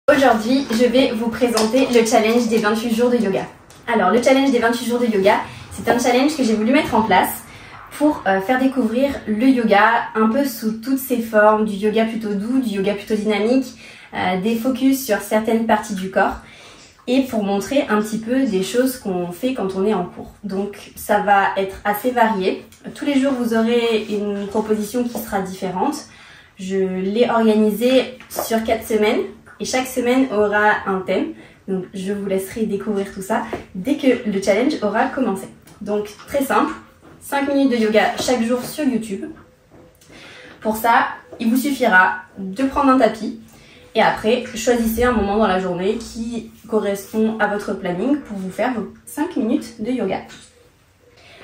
Aujourd'hui, je vais vous présenter le challenge des 28 jours de yoga. Alors, le challenge des 28 jours de yoga, c'est un challenge que j'ai voulu mettre en place pour faire découvrir le yoga un peu sous toutes ses formes, du yoga plutôt doux, du yoga plutôt dynamique, des focus sur certaines parties du corps et pour montrer un petit peu des choses qu'on fait quand on est en cours. Donc, ça va être assez varié. Tous les jours, vous aurez une proposition qui sera différente. Je l'ai organisée sur 4 semaines. Et chaque semaine aura un thème, donc je vous laisserai découvrir tout ça dès que le challenge aura commencé. Donc très simple, 5 minutes de yoga chaque jour sur YouTube. Pour ça, il vous suffira de prendre un tapis et après choisissez un moment dans la journée qui correspond à votre planning pour vous faire vos 5 minutes de yoga.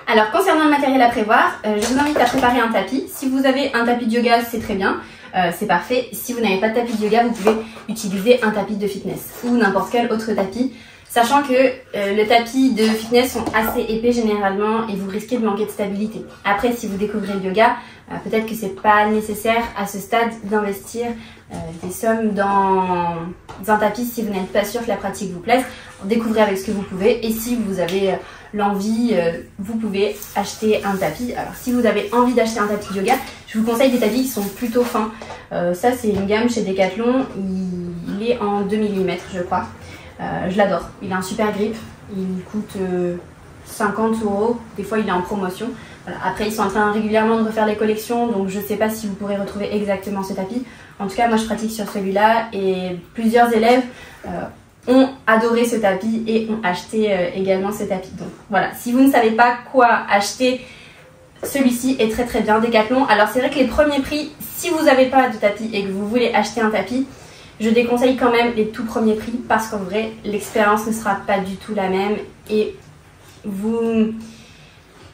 Alors concernant le matériel à prévoir, je vous invite à préparer un tapis. Si vous avez un tapis de yoga, c'est très bien. C'est parfait. Si vous n'avez pas de tapis de yoga, vous pouvez utiliser un tapis de fitness ou n'importe quel autre tapis, sachant que les tapis de fitness sont assez épais généralement et vous risquez de manquer de stabilité. Après, si vous découvrez le yoga, peut-être que c'est pas nécessaire à ce stade d'investir des sommes dans un tapis si vous n'êtes pas sûr que la pratique vous plaise. Découvrez avec ce que vous pouvez et si vous avez l'envie, vous pouvez acheter un tapis. Alors si vous avez envie d'acheter un tapis de yoga, je vous conseille des tapis qui sont plutôt fins. Ça c'est une gamme chez Decathlon, il est en 2 mm je crois. Je l'adore, il a un super grip, il coûte 50 €, des fois il est en promotion. Voilà. Après ils sont en train régulièrement de refaire les collections, donc je ne sais pas si vous pourrez retrouver exactement ce tapis. En tout cas moi je pratique sur celui-là et plusieurs élèves ont adoré ce tapis et ont acheté également ce tapis. Donc voilà, si vous ne savez pas quoi acheter, celui-ci est très bien, Decathlon. Alors c'est vrai que les premiers prix, si vous n'avez pas de tapis et que vous voulez acheter un tapis, je déconseille quand même les tout premiers prix parce qu'en vrai l'expérience ne sera pas du tout la même et vous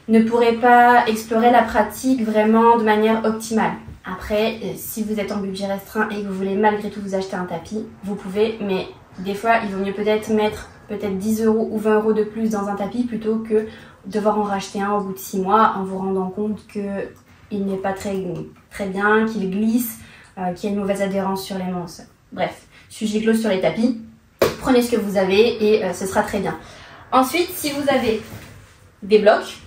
ne pourrez pas explorer la pratique vraiment de manière optimale. Après, si vous êtes en budget restreint et que vous voulez malgré tout vous acheter un tapis, vous pouvez, mais des fois, il vaut mieux peut-être mettre 10 € ou 20 € de plus dans un tapis plutôt que devoir en racheter un au bout de 6 mois en vous rendant compte qu'il n'est pas très bien, qu'il glisse, qu'il y a une mauvaise adhérence sur les mains. Bref, sujet clos sur les tapis. Prenez ce que vous avez et ce sera très bien. Ensuite, si vous avez des blocs,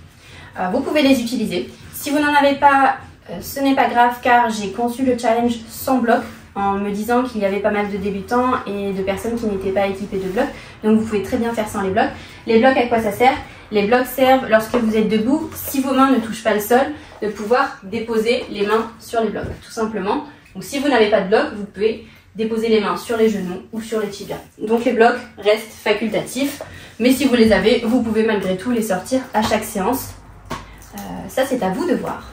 vous pouvez les utiliser. Si vous n'en avez pas, ce n'est pas grave car j'ai conçu le challenge sans bloc, en me disant qu'il y avait pas mal de débutants et de personnes qui n'étaient pas équipées de blocs. Donc vous pouvez très bien faire sans les blocs. Les blocs, à quoi ça sert? Les blocs servent lorsque vous êtes debout, si vos mains ne touchent pas le sol, de pouvoir déposer les mains sur les blocs, tout simplement. Donc si vous n'avez pas de blocs, vous pouvez déposer les mains sur les genoux ou sur les tibias. Donc les blocs restent facultatifs, mais si vous les avez, vous pouvez malgré tout les sortir à chaque séance. Ça c'est à vous de voir.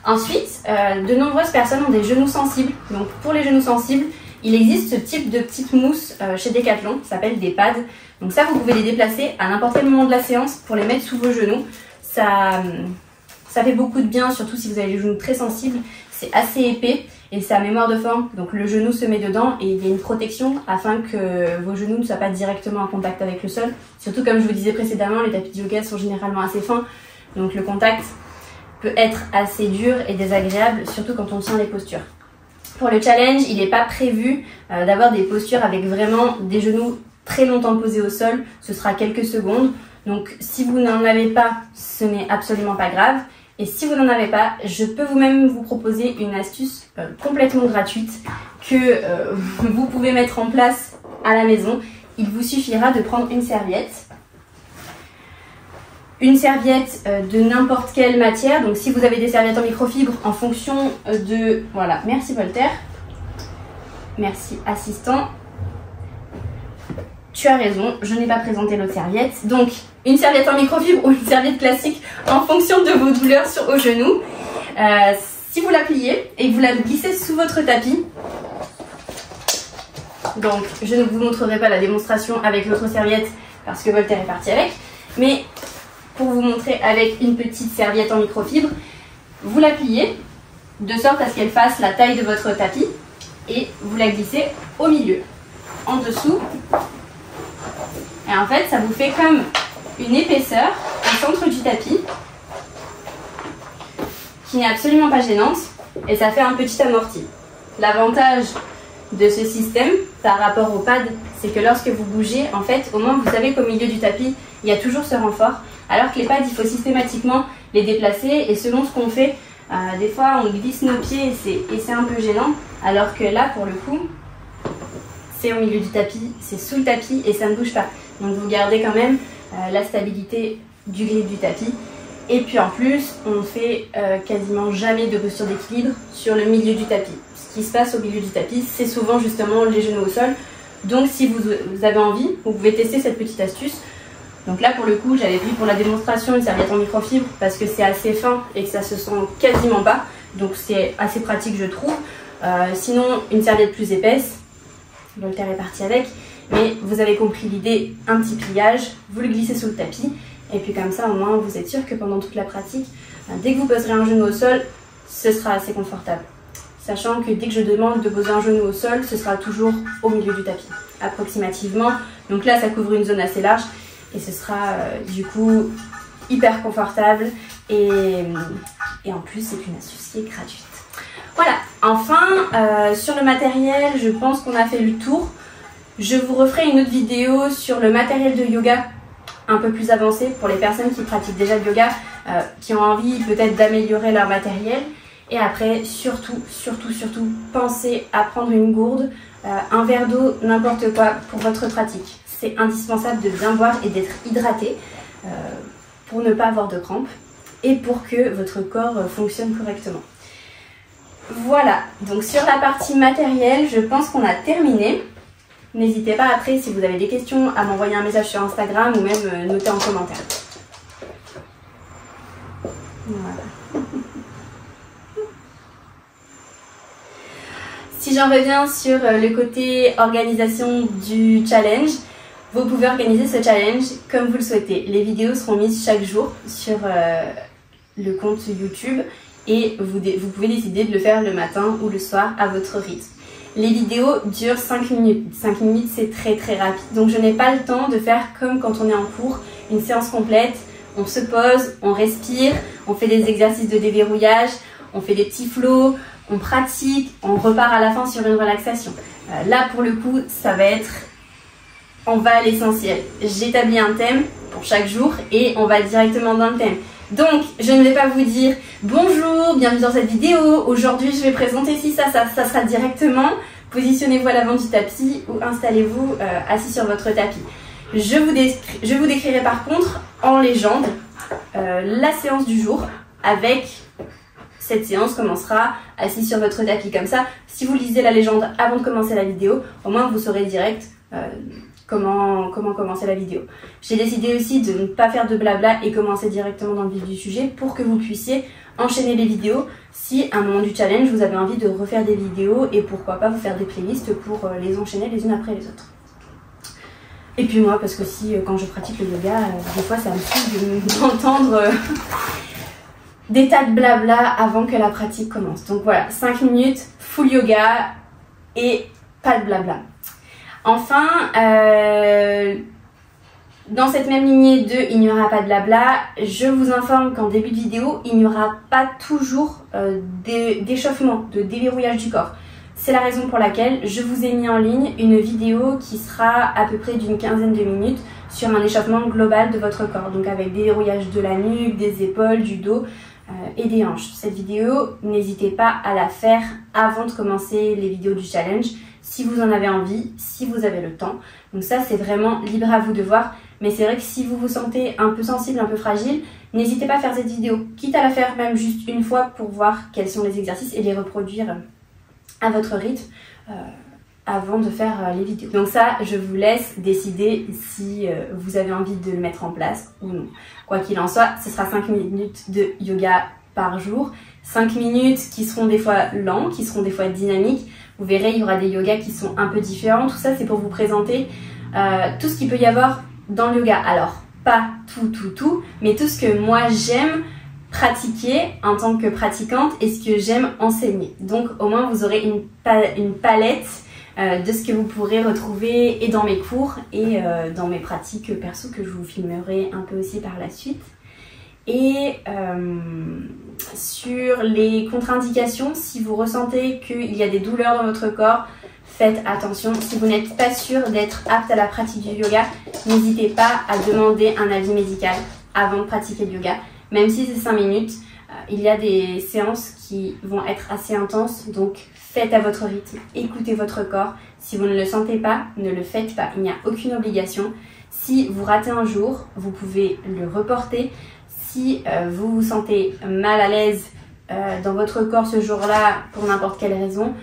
Ensuite, de nombreuses personnes ont des genoux sensibles. Donc pour les genoux sensibles, il existe ce type de petite mousse chez Decathlon, ça s'appelle des pads. Donc ça, vous pouvez les déplacer à n'importe quel moment de la séance pour les mettre sous vos genoux. Ça fait beaucoup de bien, surtout si vous avez les genoux très sensibles. C'est assez épais et c'est à mémoire de forme. Donc le genou se met dedans et il y a une protection afin que vos genoux ne soient pas directement en contact avec le sol. Surtout comme je vous disais précédemment, les tapis de yoga sont généralement assez fins. Donc le contact peut être assez dur et désagréable, surtout quand on tient les postures. Pour le challenge, il n'est pas prévu d'avoir des postures avec vraiment des genoux très longtemps posés au sol. Ce sera quelques secondes. Donc si vous n'en avez pas, ce n'est absolument pas grave. Et si vous n'en avez pas, je peux même vous proposer une astuce complètement gratuite que vous pouvez mettre en place à la maison. Il vous suffira de prendre une serviette. Une serviette de n'importe quelle matière, donc si vous avez des serviettes en microfibre en fonction de... Voilà, merci Voltaire, merci assistant, tu as raison, je n'ai pas présenté l'autre serviette. Donc une serviette en microfibre ou une serviette classique en fonction de vos douleurs aux genoux. Si vous la pliez et que vous la glissez sous votre tapis, donc je ne vous montrerai pas la démonstration avec l'autre serviette parce que Voltaire est parti avec, mais pour vous montrer avec une petite serviette en microfibre, vous la pliez de sorte à ce qu'elle fasse la taille de votre tapis et vous la glissez au milieu, en dessous. Et en fait, ça vous fait comme une épaisseur au centre du tapis qui n'est absolument pas gênante et ça fait un petit amorti. L'avantage de ce système par rapport au pad, c'est que lorsque vous bougez, en fait, au moins vous savez qu'au milieu du tapis, il y a toujours ce renfort. Alors que les pads, il faut systématiquement les déplacer et selon ce qu'on fait, des fois on glisse nos pieds et c'est un peu gênant. Alors que là, pour le coup, c'est au milieu du tapis, c'est sous le tapis et ça ne bouge pas. Donc vous gardez quand même la stabilité du grip du tapis. Et puis en plus, on fait quasiment jamais de posture d'équilibre sur le milieu du tapis. Ce qui se passe au milieu du tapis, c'est souvent justement les genoux au sol. Donc si vous avez envie, vous pouvez tester cette petite astuce. Donc là pour le coup, j'avais pris pour la démonstration une serviette en microfibre parce que c'est assez fin et que ça se sent quasiment pas. Donc c'est assez pratique je trouve. Sinon une serviette plus épaisse, Voltaire est parti avec. Mais vous avez compris l'idée, un petit pliage, vous le glissez sous le tapis. Et puis comme ça, au moins, vous êtes sûr que pendant toute la pratique, dès que vous poserez un genou au sol, ce sera assez confortable. Sachant que dès que je demande de poser un genou au sol, ce sera toujours au milieu du tapis, approximativement. Donc là, ça couvre une zone assez large et ce sera du coup hyper confortable. Et en plus, c'est une astuce qui est gratuite. Voilà, enfin, sur le matériel, je pense qu'on a fait le tour. Je vous referai une autre vidéo sur le matériel de yoga un peu plus avancé pour les personnes qui pratiquent déjà le yoga, qui ont envie peut-être d'améliorer leur matériel. Et après, surtout, pensez à prendre une gourde, un verre d'eau, n'importe quoi pour votre pratique. C'est indispensable de bien boire et d'être hydraté pour ne pas avoir de crampes et pour que votre corps fonctionne correctement. Voilà, donc sur la partie matérielle, je pense qu'on a terminé. N'hésitez pas après, si vous avez des questions, à m'envoyer un message sur Instagram ou même noter en commentaire. Voilà. Si j'en reviens sur le côté organisation du challenge, vous pouvez organiser ce challenge comme vous le souhaitez. Les vidéos seront mises chaque jour sur le compte YouTube et vous pouvez décider de le faire le matin ou le soir à votre rythme. Les vidéos durent 5 minutes. 5 minutes, c'est très rapide. Donc je n'ai pas le temps de faire comme quand on est en cours, une séance complète. On se pose, on respire, on fait des exercices de déverrouillage, on fait des petits flows, on pratique, on repart à la fin sur une relaxation. Là, pour le coup, ça va être... On va à l'essentiel. J'établis un thème pour chaque jour et on va directement dans le thème. Donc, je ne vais pas vous dire bonjour, bienvenue dans cette vidéo, aujourd'hui je vais présenter ci, ça sera directement, positionnez-vous à l'avant du tapis ou installez-vous assis sur votre tapis. Je vous décrirai par contre en légende la séance du jour avec cette séance commencera assis sur votre tapis. Comme ça, si vous lisez la légende avant de commencer la vidéo, au moins vous saurez direct comment commencer la vidéo. J'ai décidé aussi de ne pas faire de blabla et commencer directement dans le vif du sujet pour que vous puissiez enchaîner les vidéos si à un moment du challenge vous avez envie de refaire des vidéos et pourquoi pas vous faire des playlists pour les enchaîner les unes après les autres. Et puis moi, parce que si quand je pratique le yoga, des fois ça me saoule d'entendre des tas de blabla avant que la pratique commence. Donc voilà, 5 minutes, full yoga et pas de blabla. Enfin, dans cette même lignée de il n'y aura pas de blabla, je vous informe qu'en début de vidéo, il n'y aura pas toujours d'échauffement, de déverrouillage du corps. C'est la raison pour laquelle je vous ai mis en ligne une vidéo qui sera à peu près d'une quinzaine de minutes sur un échauffement global de votre corps. Donc avec déverrouillage de la nuque, des épaules, du dos et des hanches. Cette vidéo, n'hésitez pas à la faire avant de commencer les vidéos du challenge. Si vous en avez envie, si vous avez le temps. Donc ça, c'est vraiment libre à vous de voir. Mais c'est vrai que si vous vous sentez un peu sensible, un peu fragile, n'hésitez pas à faire cette vidéo. Quitte à la faire même juste une fois pour voir quels sont les exercices et les reproduire à votre rythme avant de faire les vidéos. Donc ça, je vous laisse décider si vous avez envie de le mettre en place ou non. Quoi qu'il en soit, ce sera 5 minutes de yoga par jour. 5 minutes qui seront des fois lents, qui seront des fois dynamiques. Vous verrez, il y aura des yogas qui sont un peu différents. Tout ça, c'est pour vous présenter tout ce qu'il peut y avoir dans le yoga. Alors, pas tout, mais tout ce que moi j'aime pratiquer en tant que pratiquante et ce que j'aime enseigner. Donc, au moins, vous aurez une palette de ce que vous pourrez retrouver et dans mes cours et dans mes pratiques perso que je vous filmerai un peu aussi par la suite. Et sur les contre-indications, si vous ressentez qu'il y a des douleurs dans votre corps, faites attention. Si vous n'êtes pas sûr d'être apte à la pratique du yoga, n'hésitez pas à demander un avis médical avant de pratiquer le yoga. Même si c'est 5 minutes, il y a des séances qui vont être assez intenses, donc faites à votre rythme, écoutez votre corps. Si vous ne le sentez pas, ne le faites pas, il n'y a aucune obligation. Si vous ratez un jour, vous pouvez le reporter. Si vous vous sentez mal à l'aise dans votre corps ce jour-là, pour n'importe quelle raison,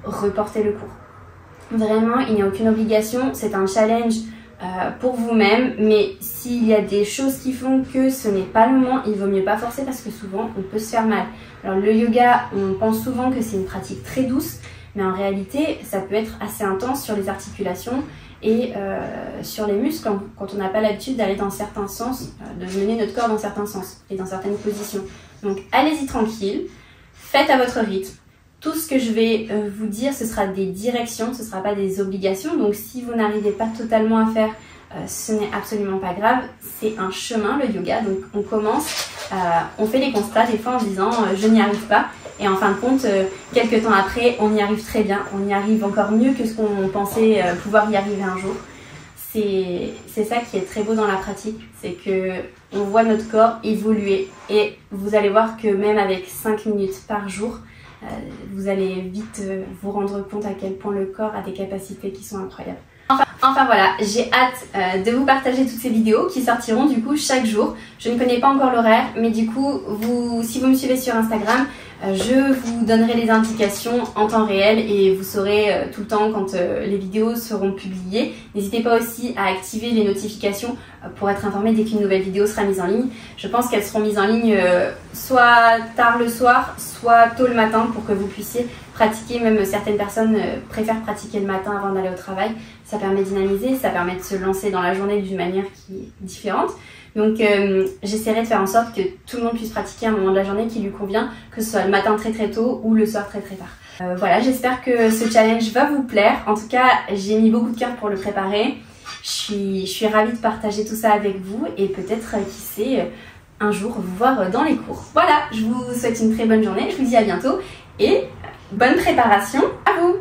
reportez le cours. Vraiment, il n'y a aucune obligation, c'est un challenge pour vous-même, mais s'il y a des choses qui font que ce n'est pas le moment, il vaut mieux pas forcer parce que souvent on peut se faire mal. Alors le yoga, on pense souvent que c'est une pratique très douce, mais en réalité ça peut être assez intense sur les articulations et sur les muscles quand on n'a pas l'habitude d'aller dans certains sens, de mener notre corps dans certains sens et dans certaines positions. Donc allez-y tranquille, faites à votre rythme. Tout ce que je vais vous dire, ce sera des directions, ce ne sera pas des obligations. Donc si vous n'arrivez pas totalement à faire, ce n'est absolument pas grave. C'est un chemin, le yoga. Donc on commence, on fait les constats des fois en se disant je n'y arrive pas. Et en fin de compte, quelques temps après, on y arrive très bien. On y arrive encore mieux que ce qu'on pensait pouvoir y arriver un jour. C'est ça qui est très beau dans la pratique, c'est que on voit notre corps évoluer. Et vous allez voir que même avec 5 minutes par jour, vous allez vite vous rendre compte à quel point le corps a des capacités qui sont incroyables. Enfin voilà, j'ai hâte de vous partager toutes ces vidéos qui sortiront du coup chaque jour. Je ne connais pas encore l'horaire, mais du coup, si vous me suivez sur Instagram, je vous donnerai les indications en temps réel et vous saurez tout le temps quand les vidéos seront publiées. N'hésitez pas aussi à activer les notifications pour être informé dès qu'une nouvelle vidéo sera mise en ligne. Je pense qu'elles seront mises en ligne soit tard le soir, soit tôt le matin pour que vous puissiez pratiquer. Même certaines personnes préfèrent pratiquer le matin avant d'aller au travail. Ça permet de dynamiser, ça permet de se lancer dans la journée d'une manière qui est différente. Donc j'essaierai de faire en sorte que tout le monde puisse pratiquer un moment de la journée qui lui convient, que ce soit le matin très très tôt ou le soir très très tard. Voilà, j'espère que ce challenge va vous plaire. En tout cas, j'ai mis beaucoup de cœur pour le préparer. Je suis ravie de partager tout ça avec vous et peut-être, qui sait, un jour vous voir dans les cours. Voilà, je vous souhaite une très bonne journée, je vous dis à bientôt et bonne préparation à vous!